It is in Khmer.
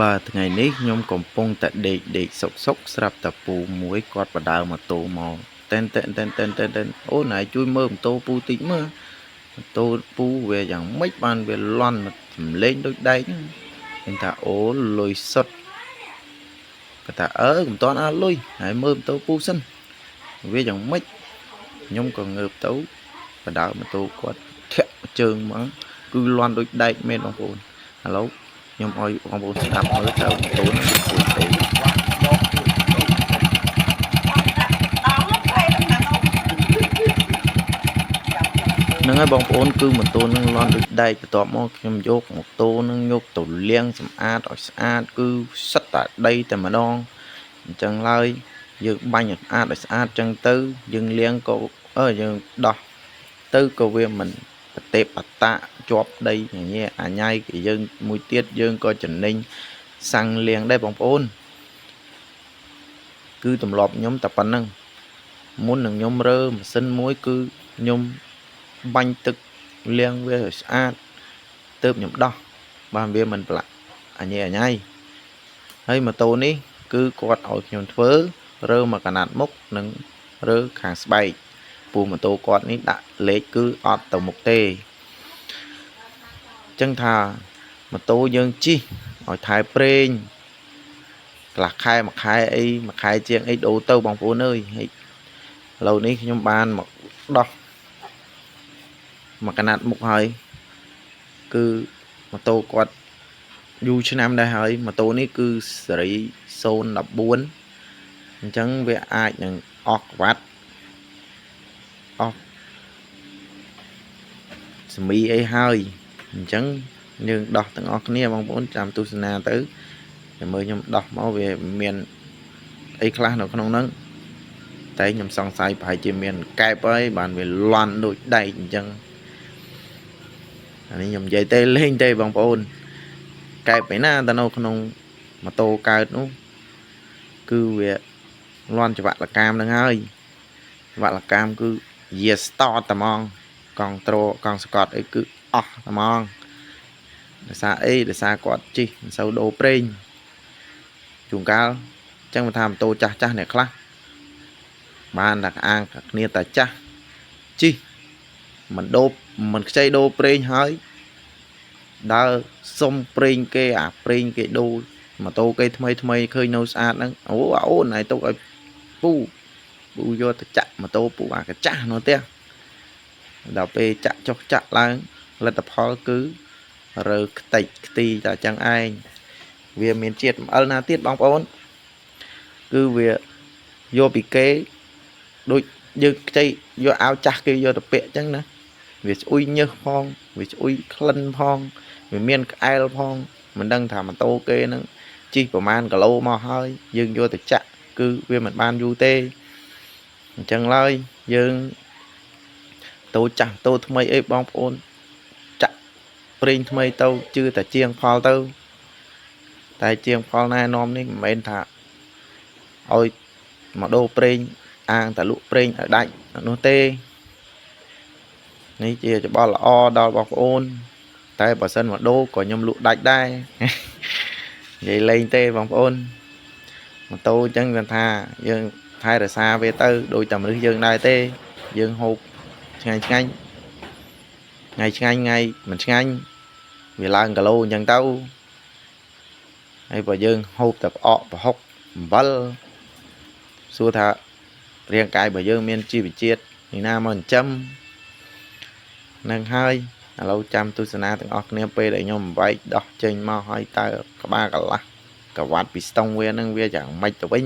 Bàថ្ងៃនេះខ្ញុំកំពុងតែដេកសុកស្រាប់តែពូមួយគាត់បដើម៉ូតូមកតែនអូនឯងជួយមើលម៉ូតូពូតិចមើលម៉ូតូពូវាយ៉ាងម៉េចបានវាលន់សំលេងដូចដែកហ្នឹងខ្ញុំថាអូលុយសុទ្ធគាត់ថាមិនតាន់អើលុយហើយមើលម៉ូតូពូសិនវាយ៉ាងម៉េចខ្ញុំក៏ងើបទៅបដើម៉ូតូគាត់ធាក់ជើងមកគឺលន់ដូចដែកមែនបងប្អូនឥឡូវខ្ញុំឲ្យបងប្អូនស្ដាប់មើលទៅម៉ូតូនេះគឺទេហ្នឹងហើយបងប្អូនគឺម៉ូតូនឹងលន់ដូចដែកបន្ទាប់មកខ្ញុំយកម៉ូតូនឹងយកទៅលាងសម្អាតឲ្យស្អាតគឺសិតតែដីតែម្ដងអញ្ចឹងឡើយយើងបាញ់ឲ្យស្អាតឲ្យស្អាតអញ្ចឹងទៅយើងលាងក៏យើងដោះទៅក៏វាមិនប្រទេបអតាជាប់ដីញ៉ែអាញ៉ៃគឺយើងមួយទៀតយើងក៏ចំណេញសាំងលាងដែរបងប្អូនគឺទម្លាប់ខ្ញុំតែប៉ុណ្្នឹងមុននឹងខ្ញុំរើម៉ាស៊ីនមួយគឺខ្ញុំបាញ់ទឹកលាងវាឲ្យស្អាតទើបខ្ញុំដោះបានវាមិនប្រឡាក់អាញ៉ៃហើយម៉ូតូនេះគឺគាត់ឲ្យខ្ញុំធ្វើរើមកកណាត់មុខនិងរើខាងស្បែកពូម៉ូតូគាត់នេះដាក់លេខគឺអត់ទៅមុខទេចឹងថាម៉ូតូយើងជិះឲ្យថែប្រេងកន្លះខែមួយខែអីមួយខែជាងអីដូរទៅបងប្អូនអើយហើយឥឡូវនេះខ្ញុំបានមកដោះមកកណាត់មុខហើយគឺម៉ូតូគាត់យូរឆ្នាំដែរហើយម៉ូតូនេះគឺសេរី014អញ្ចឹងវាអាចនឹងអស់វ៉ាត់អស់សមីអីហើយអញ្ចឹងយើងដោះទាំងអស់គ្នាបងប្អូនចាំទស្សនាទៅតែមើលខ្ញុំដោះមកវាមានអីខ្លះនៅក្នុងហ្នឹងតែខ្ញុំសង្ស័យប្រហែលជាមានកែបហើយបានវាលន់ដូចដែកអញ្ចឹងអានេះខ្ញុំនិយាយទេលេងទេបងប្អូនកែបឯណាទៅនៅក្នុងម៉ូតូកើតនោះគឺវាលន់ច្បាក់លកាមនឹងហើយច្បាក់លកាមគឺយាស្តតតែហ្មងកង់ត្រកង់សកត់អីគឺអស់តែហ្មងដោយសារអីដោយសារគាត់ជិះមិនសូវដូរប្រេងជួនកាលចឹងមិនថាម៉ូតូចាស់អ្នកខ្លះបានតែអាងគ្នាតែចាស់ជិះមិនខ្ចីដូរប្រេងហើយដើរសុំប្រេងគេអាប្រេងគេដូរម៉ូតូគេថ្មីឃើញនៅស្អាតហ្នឹងអូនឯងទុកឲ្យពូយកទៅចាក់ម៉ូតូពូអាកាចាស់នោះទេដល់ពេលចាក់ចុះចាក់ឡើងលទ្ធផលគឺរើខ្ទេចខ្ទីតែចឹងឯងវាមានជាតិអំអិលណាទៀតបងប្អូនគឺវាយកពីគេដូចយើងខ្ចីយកអាវចាស់គេយកទៅពាក់ចឹងណាវាស្អុយញើសផងវាស្អុយក្លិនផងវាមានក្អែលផងមិនដឹងថាម៉ូតូគេហ្នឹងជិះប្រហែលគីឡូមកហើយយើងយកទៅចាក់គឺវាមិនបានយូរទេអញ្ចឹងឡើយយើងតូចាស់តូថ្មីអីបងប្អូនចាក់ប្រេងថ្មីទៅជឿតែជាងផលទៅតែជាងផលណែនាំនេះមិនមែនថាឲ្យមកដូរប្រេងអាងតែលក់ប្រេងឲ្យដាច់នោះទេនេះជាច្បល់ល្អដល់បងប្អូនតែបើសិនមកដូរក៏ខ្ញុំលក់ដាច់ដែរនិយាយលេងទេបងប្អូនម៉ូតូអញ្ចឹងគាត់ថាយើងថែរក្សាវាទៅដូចតែមនុស្សយើងដែរទេយើងហូបឆ្ងាញ់ថ្ងៃឆ្ងាញ់ថ្ងៃមិនឆ្ងាញ់វាឡើងគីឡូអញ្ចឹងទៅហើយបើយើងហូបតែផ្អកប្រហុកអំបិលសួរថារាងកាយរបស់យើងមានជីវជាតិនេះណាមកចិញ្ចឹមនឹងហើយឥឡូវចាំទស្សនាទាំងអស់គ្នាពេលដែលខ្ញុំបំបែកដោះចេញមកហើយតើក្បាលកន្លះកវ៉ាត់ពីស្តុងវានឹងវាយ៉ាងម៉េចទៅវិញ